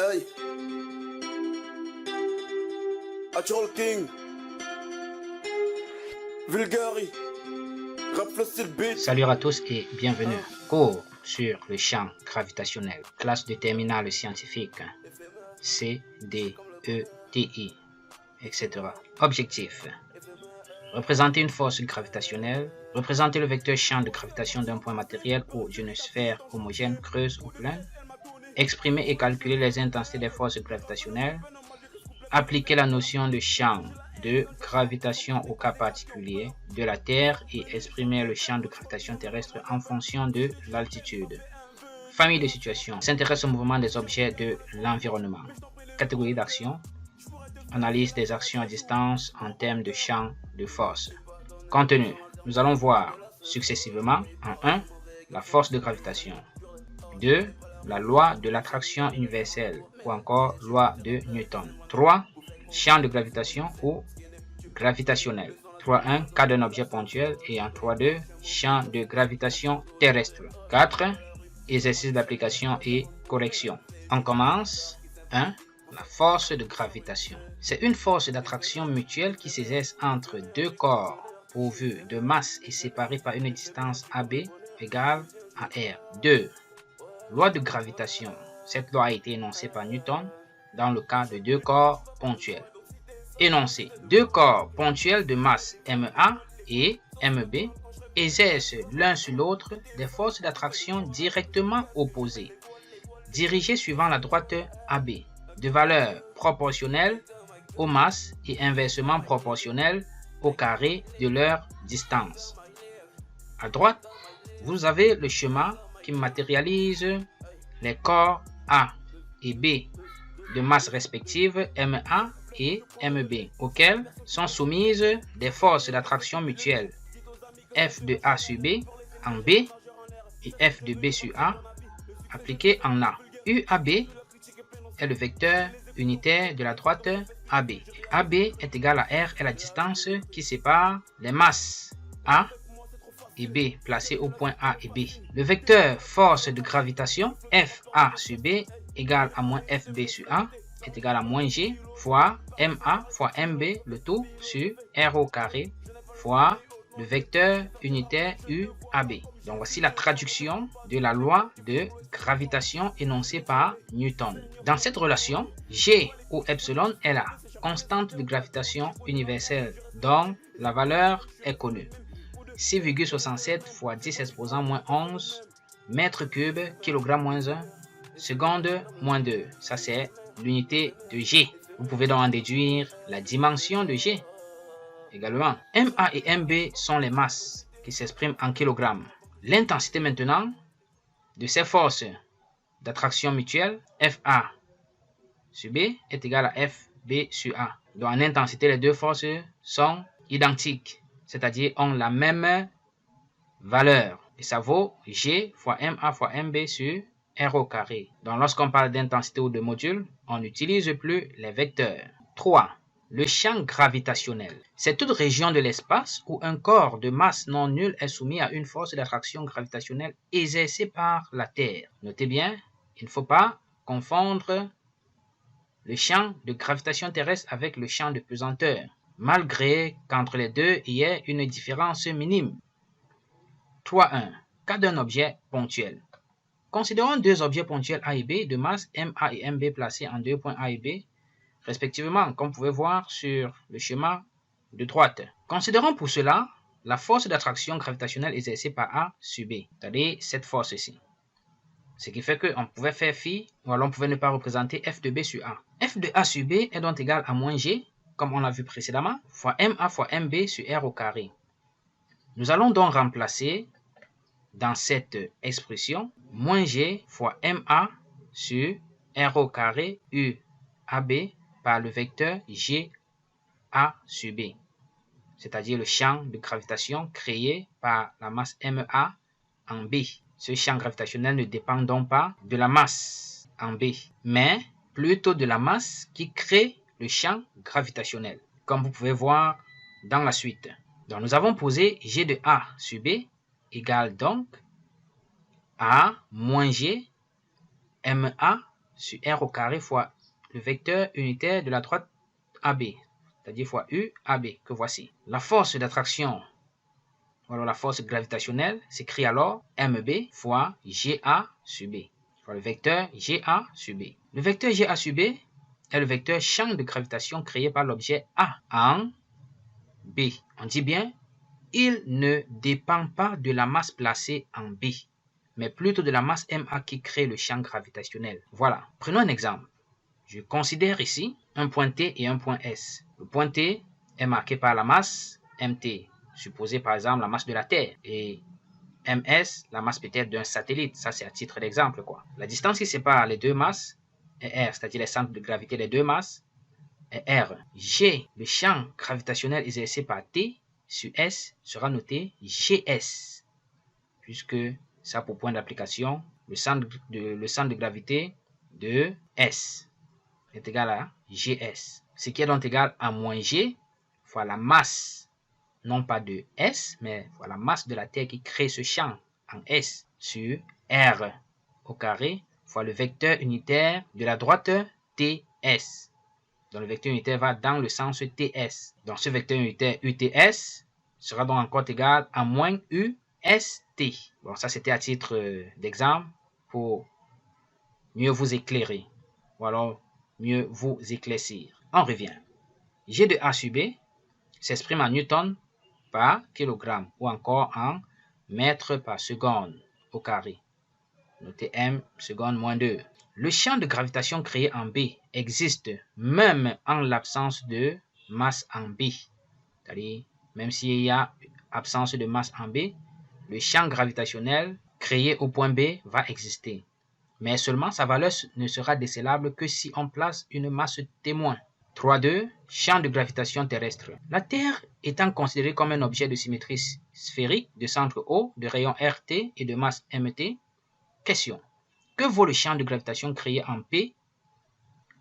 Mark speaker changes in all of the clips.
Speaker 1: Hey, Natural King, Vulgari, Rap Style Beat.
Speaker 2: Salut à tous et bienvenue. Cours sur le champ gravitationnel. Classe de terminale scientifique. CDETI, etc. Objectif. Représenter une force gravitationnelle. Représenter le vecteur champ de gravitation d'un point matériel ou d'une sphère homogène, creuse ou pleine. Exprimer et calculer les intensités des forces gravitationnelles. Appliquer la notion de champ de gravitation au cas particulier de la Terre et exprimer le champ de gravitation terrestre en fonction de l'altitude. Famille de situations. S'intéresse au mouvement des objets de l'environnement. Catégorie d'action. Analyse des actions à distance en termes de champ de force. Contenu. Nous allons voir successivement en 1. La force de gravitation. 2. La loi de l'attraction universelle ou encore loi de Newton. 3. Champ de gravitation ou gravitationnel. 3.1. Cas d'un objet ponctuel et en 3.2. Champ de gravitation terrestre. 4. Exercice d'application et correction. On commence. 1. La force de gravitation. C'est une force d'attraction mutuelle qui s'exerce entre deux corps pourvus de masse et séparés par une distance AB égale à R. 2. Loi de gravitation. Cette loi a été énoncée par Newton dans le cas de deux corps ponctuels. Énoncé. Deux corps ponctuels de masse MA et MB exercent l'un sur l'autre des forces d'attraction directement opposées, dirigées suivant la droite AB, de valeur proportionnelle aux masses et inversement proportionnelle au carré de leur distance. À droite, vous avez le schéma qui matérialise les corps A et B de masse respective MA et MB, auxquelles sont soumises des forces d'attraction mutuelle F de A sur B en B et F de B sur A appliquées en A. UAB est le vecteur unitaire de la droite AB. AB est égal à R est la distance qui sépare les masses A et B placées au point A et B. Le vecteur force de gravitation FA sur B égale à moins FB sur A est égal à moins G fois MA fois MB le tout sur R au carré fois le vecteur unitaire UAB. Donc voici la traduction de la loi de gravitation énoncée par Newton. Dans cette relation, G ou epsilon est la constante de gravitation universelle dont la valeur est connue. 6,67 fois 10 exposant moins 11 mètres cubes, kilogramme moins 1, seconde moins 2. Ça c'est l'unité de G. Vous pouvez donc en déduire la dimension de G. Également, MA et MB sont les masses qui s'expriment en kilogrammes. L'intensité maintenant de ces forces d'attraction mutuelle FA sur B est égale à FB sur A. Donc en intensité, les deux forces sont identiques, c'est-à-dire ont la même valeur. Et ça vaut G fois MA fois MB sur R au carré. Donc lorsqu'on parle d'intensité ou de module, on n'utilise plus les vecteurs. 3. Le champ gravitationnel. C'est toute région de l'espace où un corps de masse non nulle est soumis à une force d'attraction gravitationnelle exercée par la Terre. Notez bien, il ne faut pas confondre le champ de gravitation terrestre avec le champ de pesanteur, malgré qu'entre les deux il y ait une différence minime. 3.1. Cas d'un objet ponctuel. Considérons deux objets ponctuels A et B de masse MA et MB placés en deux points A et B, respectivement, comme vous pouvez voir sur le schéma de droite. Considérons pour cela la force d'attraction gravitationnelle exercée par A sur B, c'est-à-dire cette force-ci. Ce qui fait qu'on pouvait faire phi, ou alors on pouvait ne pas représenter F de B sur A. F de A sur B est donc égal à moins G, comme on l'a vu précédemment, fois MA fois MB sur R au carré. Nous allons donc remplacer dans cette expression moins G fois MA sur R au carré UAB par le vecteur GA sur B, c'est-à-dire le champ de gravitation créé par la masse MA en B. Ce champ gravitationnel ne dépend donc pas de la masse en B, mais plutôt de la masse qui crée le champ gravitationnel, comme vous pouvez voir dans la suite. Donc nous avons posé G de A sur B égale donc A moins G MA sur R au carré fois le vecteur unitaire de la droite AB, c'est-à-dire fois U AB, que voici. La force d'attraction, ou alors la force gravitationnelle, s'écrit alors MB fois GA sur B, fois le vecteur GA sur B. Le vecteur GA sur B est le vecteur champ de gravitation créé par l'objet A en B. On dit bien, il ne dépend pas de la masse placée en B, mais plutôt de la masse MA qui crée le champ gravitationnel. Voilà, prenons un exemple. Je considère ici un point T et un point S. Le point T est marqué par la masse MT, supposée par exemple la masse de la Terre, et MS, la masse peut-être d'un satellite. Ça, c'est à titre d'exemple, quoi. La distance qui sépare les deux masses est R, c'est-à-dire les centres de gravité des deux masses, est R. G, le champ gravitationnel exercé par T sur S, sera noté GS, puisque ça, pour point d'application, le centre de gravité de S est égal à GS, ce qui est donc égal à moins G fois la masse, non pas de S, mais fois la masse de la Terre qui crée ce champ en S sur R au carré fois le vecteur unitaire de la droite TS. Donc le vecteur unitaire va dans le sens TS. Donc ce vecteur unitaire UTS sera donc encore égal à moins UST. Bon, ça c'était à titre d'exemple pour mieux vous éclairer, ou alors mieux vous éclaircir. On revient. G de A sur B s'exprime en newton par kilogramme ou encore en mètres par seconde au carré. Notez M seconde moins 2. Le champ de gravitation créé en B existe même en l'absence de masse en B. C'est-à-dire, même s'il y a absence de masse en B, le champ gravitationnel créé au point B va exister. Mais seulement sa valeur ne sera décelable que si on place une masse témoin. 3.2. Champ de gravitation terrestre. La Terre étant considérée comme un objet de symétrie sphérique de centre O, de rayon RT et de masse MT, question. Que vaut le champ de gravitation créé en P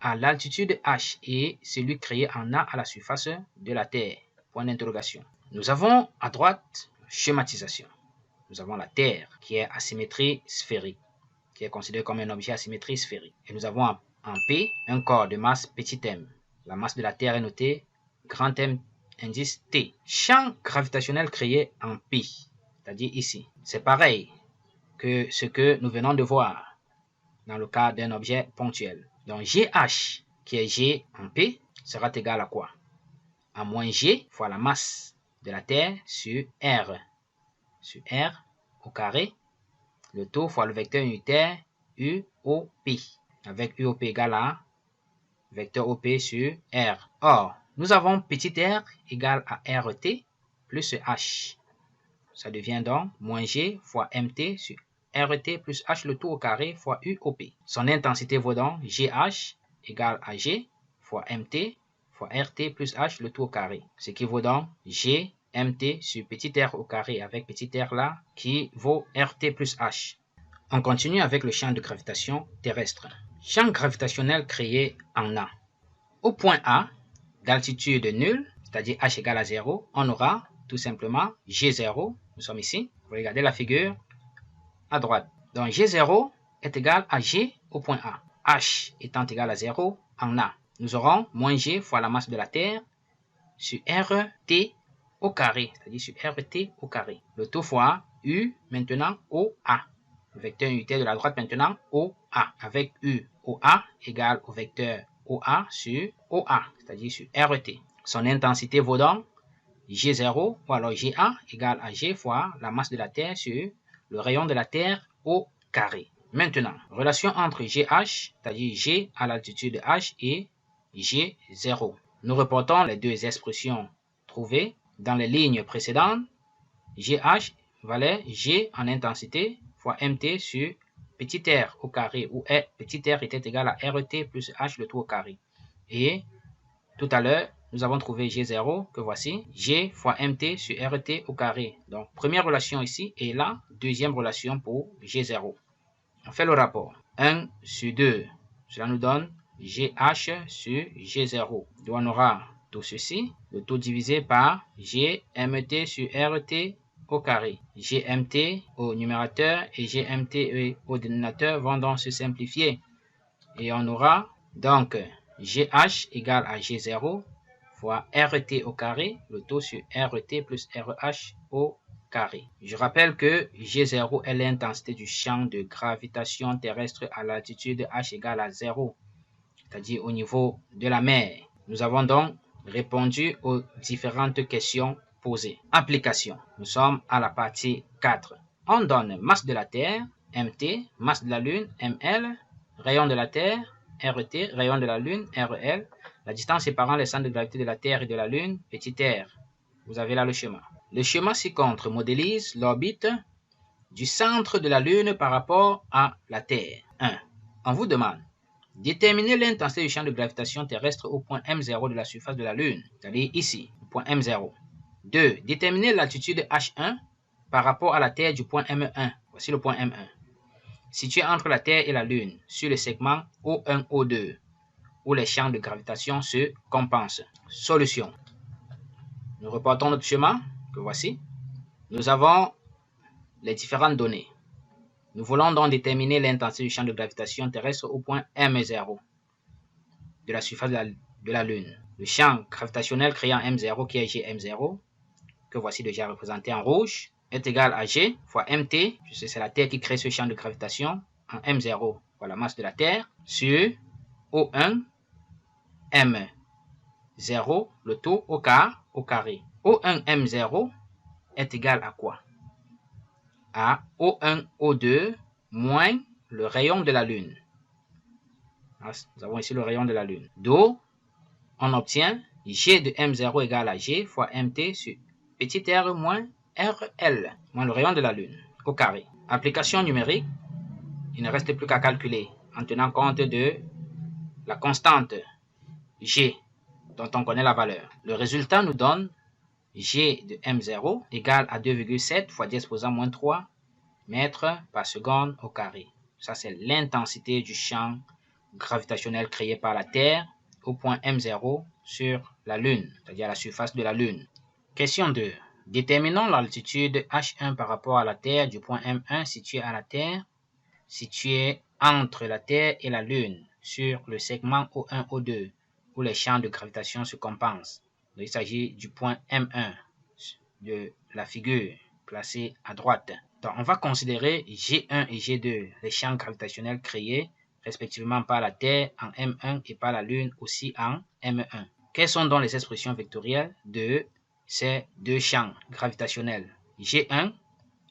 Speaker 2: à l'altitude H et celui créé en A à la surface de la Terre? Point d'interrogation. Nous avons à droite schématisation. Nous avons la Terre qui est à symétrie sphérique, qui est considéré comme un objet à symétrie sphérique. Et nous avons en P un corps de masse petit m. La masse de la Terre est notée grand M indice T. Champ gravitationnel créé en P, c'est-à-dire ici. C'est pareil que ce que nous venons de voir dans le cas d'un objet ponctuel. Donc GH, qui est G en P, sera égal à quoi? À moins G fois la masse de la Terre sur R. Sur R au carré, le tout fois le vecteur unitaire UOP, avec UOP égal à vecteur OP sur R. Or, nous avons petit r égale à RT plus H. Ça devient donc moins G fois MT sur RT plus H le tout au carré fois UOP. Son intensité vaut donc GH égale à G fois MT fois RT plus H le tout au carré. Ce qui vaut donc G MT sur petit r au carré avec petit r là qui vaut RT plus H. On continue avec le champ de gravitation terrestre. Champ gravitationnel créé en A. Au point A, d'altitude nulle, c'est-à-dire H égale à 0, on aura tout simplement G0. Nous sommes ici. Vous regardez la figure à droite. Donc G0 est égal à G au point A. H étant égal à 0 en A. Nous aurons moins G fois la masse de la Terre sur RT au carré, c'est-à-dire sur RT au carré. Le tout fois U maintenant OA. Le vecteur unitaire de la droite maintenant OA. Avec U OA égale au vecteur OA sur OA, c'est-à-dire sur RT. Son intensité vaut donc G0 ou alors GA égale à G fois la masse de la Terre sur le rayon de la Terre au carré. Maintenant, relation entre GH, c'est-à-dire G à l'altitude H et G0. Nous reportons les deux expressions trouvées dans les lignes précédentes. GH valait G en intensité fois MT sur petit r au carré, où petit r était égal à RT plus H le tout au carré. Et tout à l'heure, nous avons trouvé G0, que voici, G fois MT sur RT au carré. Donc, première relation ici, et là, deuxième relation pour G0. On fait le rapport. 1 sur 2, cela nous donne GH sur G0. Donc, on aura tout ceci, le tout divisé par GMT sur RT au carré. GMT au numérateur et GMT au dénominateur vont donc se simplifier. Et on aura donc GH égale à G0 fois RT au carré, le taux sur RT plus RH au carré. Je rappelle que G0 est l'intensité du champ de gravitation terrestre à l'altitude H égale à 0, c'est-à-dire au niveau de la mer. Nous avons donc répondu aux différentes questions posées. Application. Nous sommes à la partie 4. On donne masse de la Terre, MT, masse de la Lune, ML, rayon de la Terre, RT, rayon de la Lune, RL, la distance séparant les centres de gravité de la Terre et de la Lune, petit r. Vous avez là le schéma. Le schéma ci-contre modélise l'orbite du centre de la Lune par rapport à la Terre. 1. On vous demande déterminer l'intensité du champ de gravitation terrestre au point M0 de la surface de la Lune, c'est-à-dire ici, le point M0. 2. Déterminer l'altitude H1 par rapport à la Terre du point M1. Voici le point M1. Situé entre la Terre et la Lune, sur le segment O1-O2, où les champs de gravitation se compensent. Solution. Nous reportons notre schéma, que voici. Nous avons les différentes données. Nous voulons donc déterminer l'intensité du champ de gravitation terrestre au point M0 de la surface de la Lune. Le champ gravitationnel créant M0, qui est Gm0, que voici déjà représenté en rouge, est égal à G fois MT, puisque c'est la Terre qui crée ce champ de gravitation, en M0 fois la masse de la Terre, sur O1 M0, le tout au carré. O1 M0 est égal à quoi? À O1 O2 moins le rayon de la Lune. Nous avons ici le rayon de la Lune. D'où on obtient G de M0 égale à G fois MT sur petit r moins RL, moins le rayon de la Lune, au carré. Application numérique, il ne reste plus qu'à calculer en tenant compte de la constante G dont on connaît la valeur. Le résultat nous donne G de M0 égale à 2,7 fois 10 exposant moins 3 mètres par seconde au carré. Ça, c'est l'intensité du champ gravitationnel créé par la Terre au point M0 sur la Lune, c'est-à-dire à la surface de la Lune. Question 2. Déterminons l'altitude H1 par rapport à la Terre du point M1 situé à la Terre, situé entre la Terre et la Lune, sur le segment O1-O2, où les champs de gravitation se compensent. Il s'agit du point M1 de la figure placée à droite. Donc, on va considérer G1 et G2, les champs gravitationnels créés respectivement par la Terre en M1 et par la Lune aussi en M1. Quelles sont donc les expressions vectorielles de ces deux champs gravitationnels? G1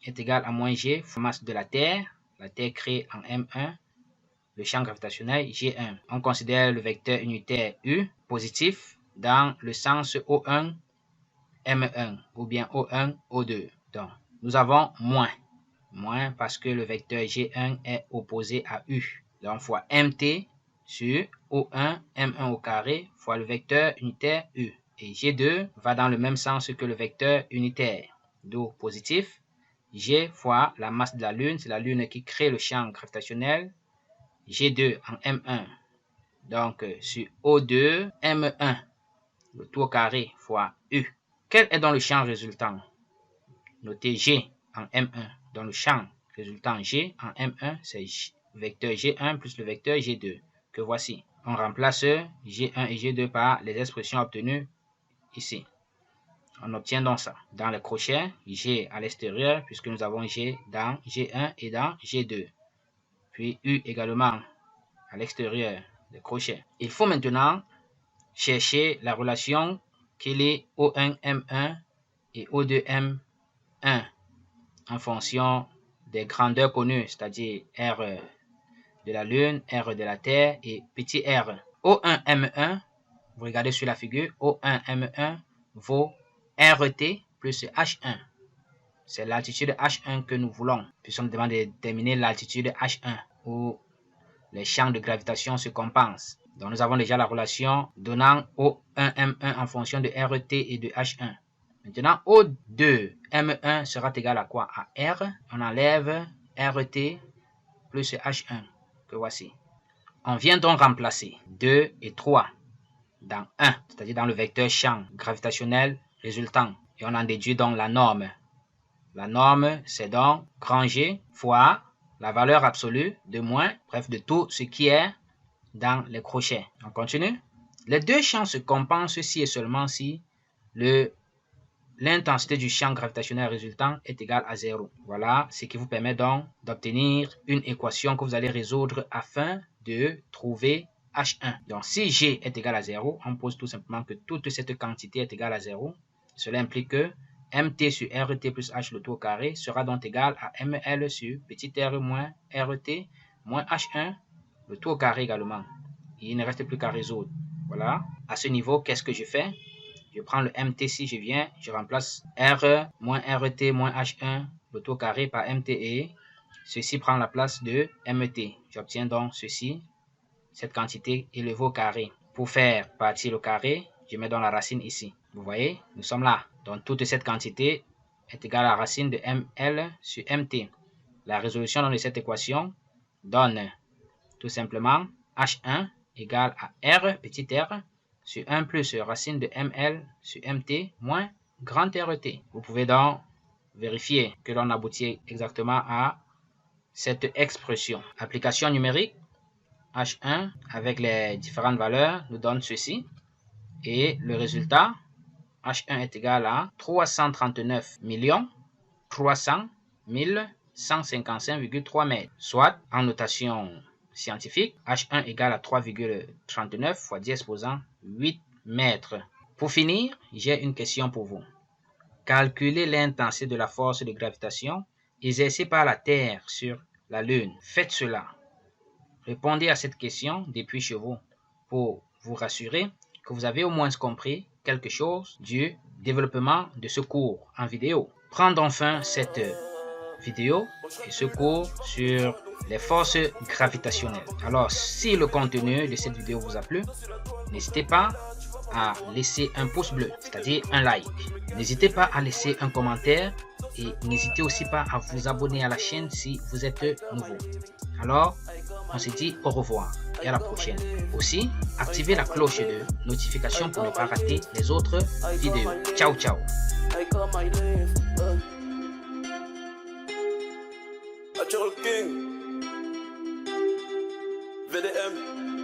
Speaker 2: est égal à moins G fois masse de la Terre créée en M1, le champ gravitationnel G1. On considère le vecteur unitaire U positif dans le sens O1, M1 ou bien O1, O2. Donc, nous avons moins parce que le vecteur G1 est opposé à U. Donc, fois MT sur O1, M1 au carré fois le vecteur unitaire U. Et G2 va dans le même sens que le vecteur unitaire. D'où positif. G fois la masse de la Lune, c'est la Lune qui crée le champ gravitationnel. G2 en M1. Donc, sur O2, M1, le tout au carré fois U. Quel est donc le champ résultant? Notez G en M1. Dans le champ résultant G en M1, c'est vecteur G1 plus le vecteur G2, que voici. On remplace G1 et G2 par les expressions obtenues ici. On obtient donc ça. Dans le crochet, G à l'extérieur, puisque nous avons G dans G1 et dans G2. Puis U également à l'extérieur des crochets. Il faut maintenant chercher la relation qui lie O1M1 et O2M1 en fonction des grandeurs connues, c'est-à-dire R de la Lune, R de la Terre et petit r. O1M1, vous regardez sur la figure, O1M1 vaut RT plus H1. C'est l'altitude H1 que nous voulons, puisqu'on nous demande de déterminer l'altitude H1, où les champs de gravitation se compensent. Donc nous avons déjà la relation donnant O1M1 en fonction de RT et de H1. Maintenant, O2M1 sera égal à quoi? À R. On enlève RT plus H1, que voici. On vient donc remplacer 2 et 3 dans 1, c'est-à-dire dans le vecteur champ gravitationnel résultant. Et on en déduit donc la norme. La norme, c'est donc grand G fois la valeur absolue de moins, bref, de tout ce qui est dans les crochets. On continue. Les deux champs se compensent si et seulement si l'intensité du champ gravitationnel résultant est égale à 0. Voilà ce qui vous permet donc d'obtenir une équation que vous allez résoudre afin de trouver H1. Donc si G est égal à 0, on pose tout simplement que toute cette quantité est égale à 0. Cela implique que MT sur RT plus H le tout au carré sera donc égal à ML sur petit r moins RT moins H1 le tout au carré également. Il ne reste plus qu'à résoudre. Voilà. À ce niveau, qu'est-ce que je fais? Je prends le MT si je viens, je remplace R moins RT moins H1 le tout au carré par MT et ceci prend la place de MT. J'obtiens donc ceci, cette quantité élevée au carré. Pour faire partir le carré, je mets dans la racine ici. Vous voyez, nous sommes là. Donc toute cette quantité est égale à la racine de ML sur MT. La résolution de cette équation donne tout simplement H1 égale à R, petit r, sur 1 plus racine de ML sur MT moins grand RT. Vous pouvez donc vérifier que l'on aboutit exactement à cette expression. Application numérique, H1 avec les différentes valeurs nous donne ceci. Et le résultat, H1 est égal à 339 300 155,3 mètres, soit en notation scientifique, H1 égale à 3,39 fois 10 exposant 8 mètres. Pour finir, j'ai une question pour vous. Calculez l'intensité de la force de gravitation exercée par la Terre sur la Lune. Faites cela. Répondez à cette question depuis chez vous pour vous rassurer que vous avez au moins compris quelque chose du développement de ce cours en vidéo. Prendre enfin cette vidéo et ce cours sur les forces gravitationnelles. Alors, si le contenu de cette vidéo vous a plu, n'hésitez pas à laisser un pouce bleu, c'est-à-dire un like. N'hésitez pas à laisser un commentaire et n'hésitez aussi pas à vous abonner à la chaîne si vous êtes nouveau. Alors, on se dit au revoir et à la prochaine. Aussi, activez la cloche de notification pour ne pas rater les autres vidéos. Ciao, ciao.
Speaker 1: Natural King VDM